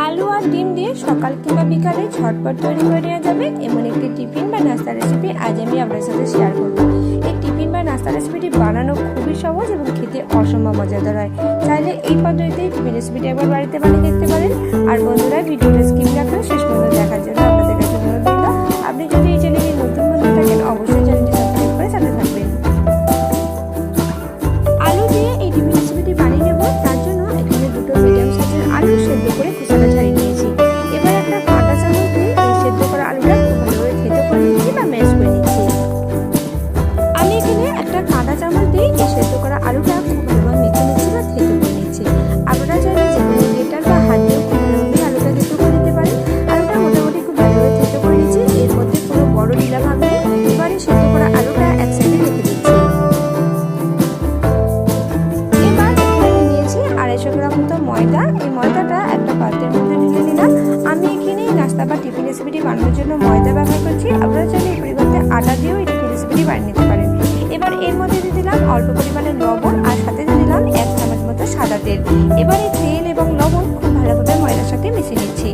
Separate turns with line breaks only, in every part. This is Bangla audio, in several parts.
আলু আর ডিম দিয়ে সকাল কিংবা বিকালে ঝটপট তৈরি করে নেওয়া যাবে এমন একটি টিফিন বা নাস্তা রেসিপি আজ আমি আপনার সাথে শেয়ার করব। এই টিফিন বা নাস্তা রেসিপিটি বানানো খুবই সহজ এবং খেতে অসম্ভব মজাদার হয়। চাইলে এই পদ্ধতিতে টিফিন রেসিপিটি একবার বাড়িতে বানিয়ে দেখতে পারেন। আর বন্ধুরা, ভিডিওটা স্কিপ না করে শেষ পর্যন্ত দেখার জন্য আপনাদের কাছে অনুরোধ রইল। আপনি যদি এই চ্যানেলে নতুন বন্ধু থাকেন অবশ্যই চ্যানেলটি সাবস্ক্রাইব করে সাথে থাকবেন। আলু দিয়ে এই টিফিন রেসিপিটি বানিয়ে নেব। তার জন্য এখানে দুটো মিডিয়াম সাইজের আলু সেদ্ধ করে খোসাটা ছাড়িয়ে নিয়েছি। এবার একটা কাঁটা চামচ দিয়ে এই সেদ্ধ করা আলুটা খুব ভালোভাবে থেতো করে নিচ্ছি বা ম্যাশ করে নিচ্ছি। আমি এখানে একটা কাঁটা চামচ দিয়ে এই সেদ্ধ করা আলুটা খুব ভালোভাবে মেখে নিচ্ছি বা থেতো করে নিচ্ছি। আপনারা চাইলে যে কোনো গ্রেটার বা হাত দিয়ে খুব ভালোভাবে আলুটা থেতো করে নিতে পারেন। আলুটা মোটামুটি খুব ভালোভাবে থেতো করে নিচ্ছি। এর মধ্যে কোনো বড় ঢিলা ভাব নেই। এবারে সেদ্ধ করা আলুটা এক সাইডে রেখে দিচ্ছি। এবার এখানে নিয়েছি 250 গ্রাম মতো ময়দা। এই ময়দাটা একটা পাত্রের মধ্যে ঢেলে দিলাম। আমি এখানে নাস্তা বা টিফিন রেসিপিটি বানানোর জন্য ময়দা ব্যবহার করছি। আপনারা চাইলে এই পরিবর্তে আটা দিয়েও এই টিফিন রেসিপিটি বানিয়ে নিতে পারেন। এবার এর মধ্যে দিয়ে দিলাম অল্প পরিমাণে লবণ আর সাথে দিয়ে দিলাম 1 চামচ মতো সাদা তেল। এবার এই তেল এবং লবণ খুব ভালোভাবে ময়দার সাথে মিশিয়ে নিচ্ছি।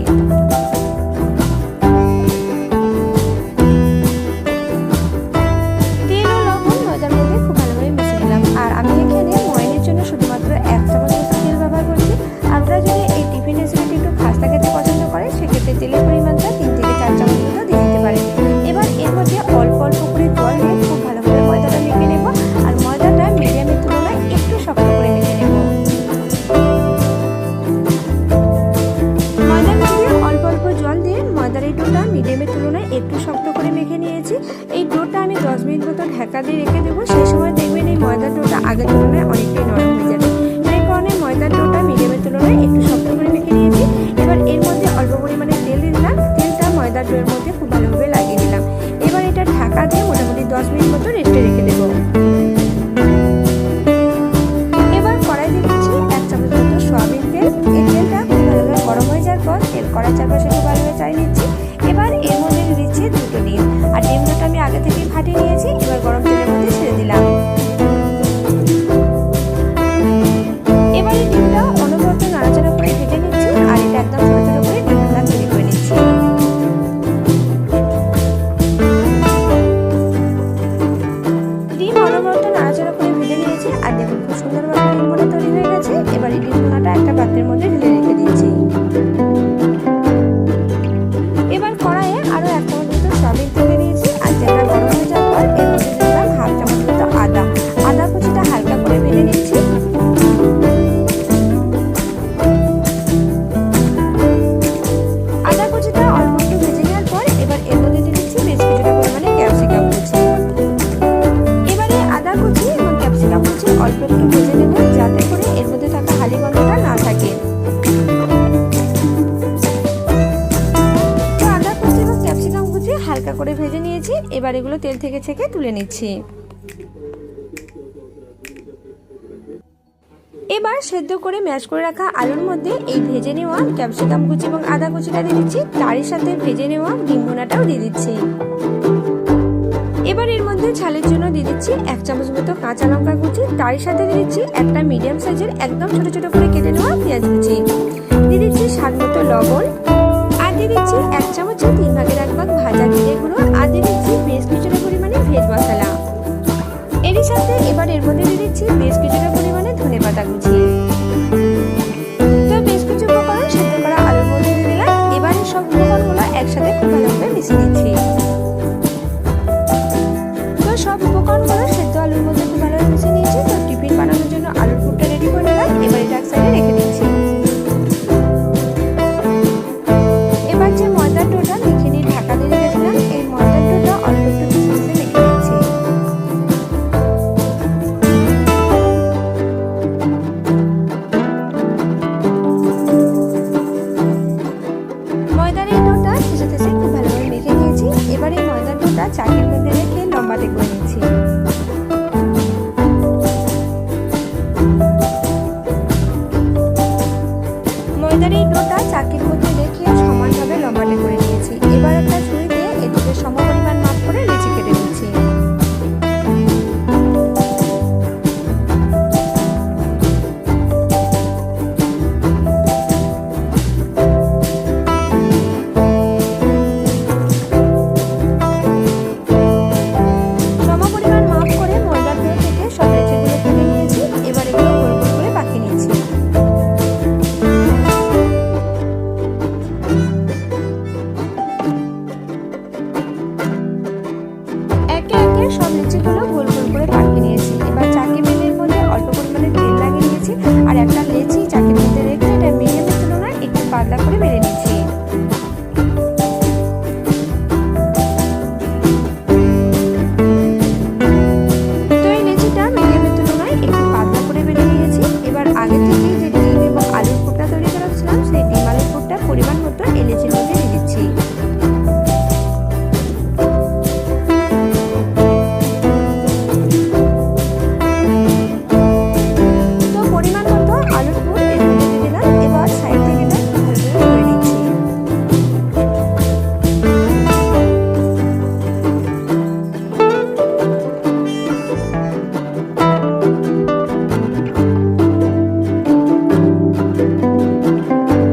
তেল ও লবণ ময়দার মধ্যে খুব ভালোভাবে মিশিয়ে নিলাম। আর আমি এখানে ময়নের জন্য শুধুমাত্র 1 চামচ মতো তেল ব্যবহার করছি। আপনারা যদি এই টিফিন রেসিপিটি একটু খাস্তা খেতে পছন্দ করেন সেক্ষেত্রে তেলের পরিমাণটা 3 থেকে 4 চামচ মতো দিয়ে দিতে পারেন। এবার এর মধ্যে অল্প অল্প করে জল দিয়ে খুব ভালোভাবে ময়দাটা মেখে নেব। আর ময়দাটা মিডিয়ামের তুলনায় একটু শক্ত করে মেখে নেব। ময়দার মধ্যে অল্প অল্প জল দিয়ে ময়দার এই ডোটা মিডিয়ামের তুলনায় একটু শক্ত করে মেখে নিয়েছি। এই ডোটা আমি 10 মিনিট মতো ঢাকা দিয়ে রেখে দেবো। সেই সময় দেখবেন এই ময়দার ডোটা আগের তুলনায় অনেকটাই নরম হয়ে যাবে। সেই কারণে ময়দার ডোটা মিডিয়ামের তুলনায় একটু শক্ত করে মেখে নিয়েছি। এবার এর মধ্যে অল্প পরিমাণে তেল দিয়ে দিলাম। তেলটা ময়দার ডোয়ের মধ্যে খুব ভালোভাবে লাগিয়ে দিলাম। এবার এটা ঢাকা দিয়ে মোটামুটি 10 মিনিট মতো রেস্টে রেখে দেবো। এবার কড়াই দিয়ে দিচ্ছি 1 চামচ মতো সয়াবিন তেল। এই তেলটা খুব ভালোভাবে গরম হয়ে যাওয়ার পর তেল কড়ার চারপাশে খুব ভালোভাবে চালিয়ে নিচ্ছি। এবার এর মধ্যে দিয়ে দিচ্ছি দুটো ডিম। আর ডিম দুটো আমি আগে থেকেই ফাটিয়ে নিয়েছি। এবার গরম তেলের মধ্যে ছেড়ে দিলাম। এবার এই ডিমটা অনবরত নাড়াচাড়া করে ভেজে নিচ্ছি। আর এটা একদম ছোট ছোট করে ডিমটা তৈরি করে নিচ্ছি। ডিম অনবরত নাড়াচাড়া করে ভেজে নিয়েছি। আর দেখুন খুব সুন্দরভাবে ডিম বোনা তৈরি হয়ে গেছে। এবার এই ডিম বোনাটা একটা পাত্রের মধ্যে ঢেলে রেখে দিচ্ছি। এবার কড়াইয়ে আরো 1 চামচ মতো সয়াবিন তেল দিয়েছি। আর তেলটা গরম হয়ে যাওয়ার পর এর মধ্যে দিলাম 1/2 চামচ মতো আদা কুচিটা হালকা করে ভেজে নিচ্ছি। আদা কুচিটা অল্প একটু ভেজে নেওয়ার পর এবার এর মধ্যে দিয়ে দিচ্ছি বেশ কিছুটা পরিমাণে ক্যাপসিকাম কুচি। এবারে আদা কুচি এবং ক্যাপসিকাম কুচি অল্প একটু ভেজে নেব যাতে করে এর মধ্যে থাকা হালি গন্ধটা না থাকে। তো আদা কুচি এবং ক্যাপসিকাম কুচি হালকা করে ভেজে নিয়েছি। এবার এগুলো তেল থেকে ছেঁকে তুলে নিচ্ছি। এবার সেদ্ধ করে ম্যাশ করে রাখা আলুর মধ্যে এই ভেজে নেওয়া ক্যাপসিকাম কুচি এবং আদা কুচিটা দিয়ে দিচ্ছি। তারই সাথে ভেজে নেওয়া ডিম ভুনাটাও দিয়ে দিচ্ছি। এবার এর মধ্যে ঝালের জন্য দিয়ে দিচ্ছি 1 চামচ মতো কাঁচা লঙ্কা কুচি। তারই সাথে দিয়ে দিচ্ছি একটা মিডিয়াম সাইজের একদম ছোট ছোট করে কেটে নেওয়া পেঁয়াজ কুচি। দিয়ে দিচ্ছি স্বাদ মতো লবণ। আর দিয়ে দিচ্ছি 1 চামচে 3 ভাগের 1 ভাগ ভাজা জিরে গুঁড়ো। আর দিয়ে দিচ্ছি বেশ কিছুটা পরিমাণে ভেজ মশলা। এরই সাথে এবার এর মধ্যে দিয়ে দিচ্ছি বেশ কিছুটা পরিমাণে ধনেপাতা কুচি। তো বেশ কিছু উপকরণ সেদ্ধ করা আলুর মধ্যে দিয়ে দিলাম। এবার এই সব উপকরণগুলো একসাথে খুব ভালোভাবে মিশিয়ে নিচ্ছি। তো সব উপকরণগুলো সেদ্ধ আলুর মধ্যে খুব ভালোভাবে মিশিয়ে নিয়েছি। তো টিফিন বানানোর জন্য আলুর পুরটা রেডি করে নিলাম। এবার এটা এক সাইডে রেখে দিচ্ছি। এবার যে ময়দার ডোটা মেখে নিয়ে ঢাকা দিয়ে রেখেছিলাম এই ময়দার ডোটা অল্প একটু পিসে পিসে মেখে নিচ্ছি। ময়দার এই ডোটা ঠেসে ঠেসে খুব ভালোভাবে মেখে নিয়েছি। এবার এই ময়দার ডোটা চাকির মধ্যে রেখে লম্বাটে করে নিচ্ছি। ময়দার এই ডোটা চাকির মধ্যে রেখে সমানভাবে লম্বাটে করে নিয়েছি। এবার একটা ছুরিতে এদিকে সমপরিমাণ মাপ করে লেচি কেটে নিচ্ছি। এই লেচির মধ্যে দিয়ে দিচ্ছি। তো পরিমাণ মতো আলুর পুর এর মধ্যে দিয়ে দিলাম। এবার সাইড থেকে এটা ভালো করে করে নিচ্ছি।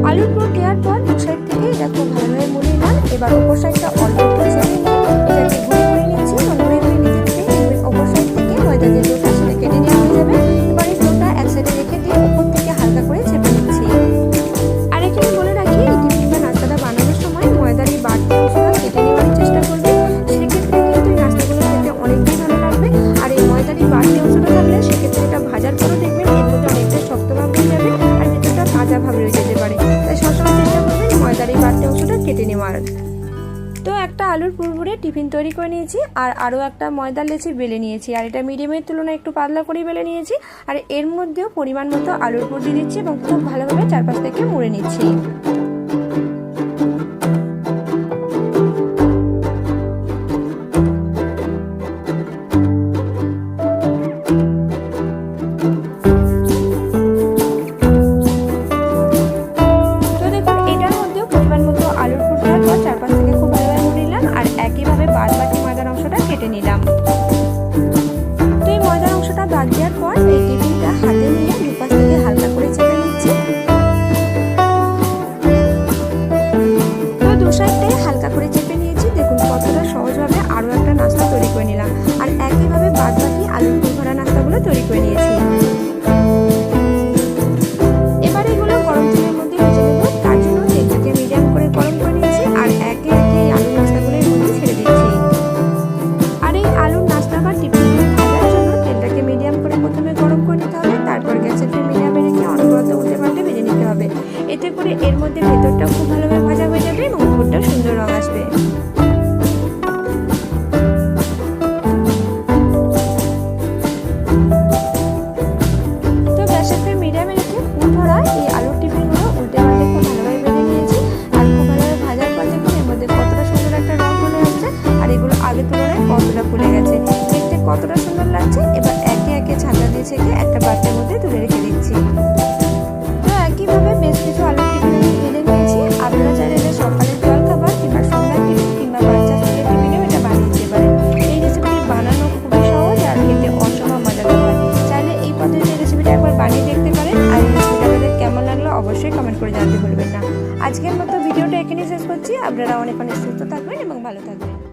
আলুর পুর দেওয়ার পর দু সাইড থেকে এটা খুব ভালোভাবে মুড়ে নিলাম। এবার ওপর সাইডটা অল্প একটু ছেড়ে নিয়ে এটাকে ঘুরে ঘুরে নিচ্ছি। ঘুরে ঘুরে নিতে নিতে ওপর সাইড থেকে ময়দা যে ডোটা সেটা কেটে নেওয়া হয়ে যাবে। এবার এই ডোটা এক সাইডে রেখে দিয়ে ওপর থেকে হালকা করে চেপে নিচ্ছি। আর এখানে বলে রাখি, এই টিফিন বা নাস্তাটা বানানোর সময় ময়দার এই বাড়তি অংশটা কেটে নেওয়ার চেষ্টা করবে। সেক্ষেত্রে কিন্তু এই নাস্তাগুলো খেতে অনেকটাই ভালো লাগবে। আর এই ময়দার এই বাড়তি অংশটা থাকলে সেক্ষেত্রে এটা ভাজার পরও দেখবেন এর মধ্যে অনেকটাই শক্ত ভাব হয়ে যাবে আর ভেতরটা তাজা ভাব রয়ে যেতে পারে। তাই সবসময় চেষ্টা করবেন ময়দার এই বাড়তি অংশটা কেটে নেওয়ার। তো একটা আলুর পুর ভরে টিফিন তৈরি করে নিয়েছি আর আরও একটা ময়দার লেচি বেলে নিয়েছি। আর এটা মিডিয়ামের তুলনায় একটু পাতলা করে বেলে নিয়েছি। আর এর মধ্যেও পরিমাণ মতো আলুর পুর দিয়ে দিচ্ছি এবং খুব ভালোভাবে চারপাশ থেকে মুড়ে নিচ্ছি। কেটে নিলাম। তো এই ময়দার অংশটা বাদ দেওয়ার পর এই টিফিনটা হাতে নিয়ে দুপাশ থেকে হালকা করে চেপে নিচ্ছি। তো দু সাইডটাই হালকা করে চেপে নিয়েছি। দেখুন কতটা সহজভাবে আরও একটা নাস্তা তৈরি করে নিলাম। আর একইভাবে বাদ বাকি আলুর পুর ভরা নাস্তাগুলো তৈরি করে নিয়েছি। এবার এগুলো গরম তেলের মধ্যে ভেজে নেব। তার জন্য তেলটাকে মিডিয়াম করে গরম করে নিয়েছি আর একে একে এই আলুর নাস্তাগুলো এর মধ্যে ছেড়ে দিচ্ছি। আর এই আলুর নাস্তা বা টিফিনগুলো ভাজার জন্য তেলটাকে মিডিয়াম করে প্রথমে গরম করে নিতে হবে। তারপর গ্যাসের ফ্লেম মিডিয়ামে রেখে অনবরত উল্টে পাল্টে ভেজে নিতে হবে। এতে করে এর মধ্যে ভেতরটাও খুব ভালোভাবে ভাজা হয়ে যাবে এবং উপরটাও সুন্দর রং আসবে। তো গ্যাসের ফ্লেম মিডিয়ামে রেখে পুর ভরা এই আলুর টিফিনগুলো উল্টে পাল্টে খুব ভালোভাবে ভেজে নিয়েছি। আর খুব ভালোভাবে ভাজার পর দেখুন এর মধ্যে কতটা সুন্দর একটা রং চলে আসছে আর এগুলো আগের তুলনায় কতটা ফুলে গেছে, দেখতে কতটা সুন্দর লাগছে। এবার একে একে ছাঁকা দিয়ে ছেঁকে একটা পাত্রের মধ্যে তুলে রেখে দিচ্ছি। তো একইভাবে বেশ কিছু আলুর টিফিন আমি ভেজে নিয়েছি। আপনারা চাইলে সকালের জল খাবার কিংবা সন্ধ্যার টিফিন কিংবা বাচ্চা স্কুলের টিফিনেও এটা বানিয়ে দিতে পারেন। এই রেসিপিটি বানানো খুবই সহজ আর খেতে অসম্ভব মজাদার হয়। চাইলে এই পদ্ধতিতে রেসিপিটা একবার বানিয়ে দেখতে পারেন। আর এই রেসিপিটা আপনাদের কেমন লাগলো অবশ্যই কমেন্ট করে জানাতে ভুলবেন না। আজকের মতো ভিডিওটা এখানেই শেষ করছি। আপনারা অনেক অনেক সুস্থ থাকবেন এবং ভালো থাকবেন।